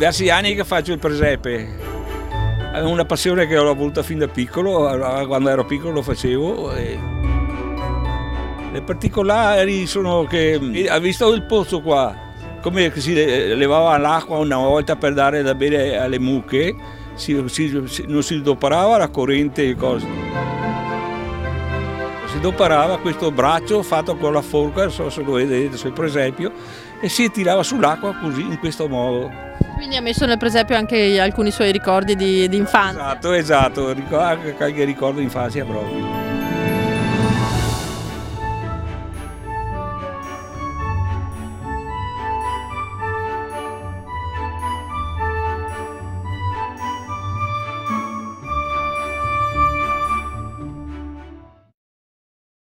diversi anni che faccio il presepe. È una passione che ho avuta fin da piccolo, quando ero piccolo lo facevo. Le particolari sono che ha visto il pozzo qua, come si levava l'acqua una volta per dare da bere alle mucche, non si doparava la corrente e cose. Si doparava questo braccio fatto con la forca, non so se lo vedete sul presepio, e si tirava sull'acqua così, in questo modo. Quindi ha messo nel presepio anche alcuni suoi ricordi di infanzia. Esatto, anche qualche ricordo di infanzia proprio.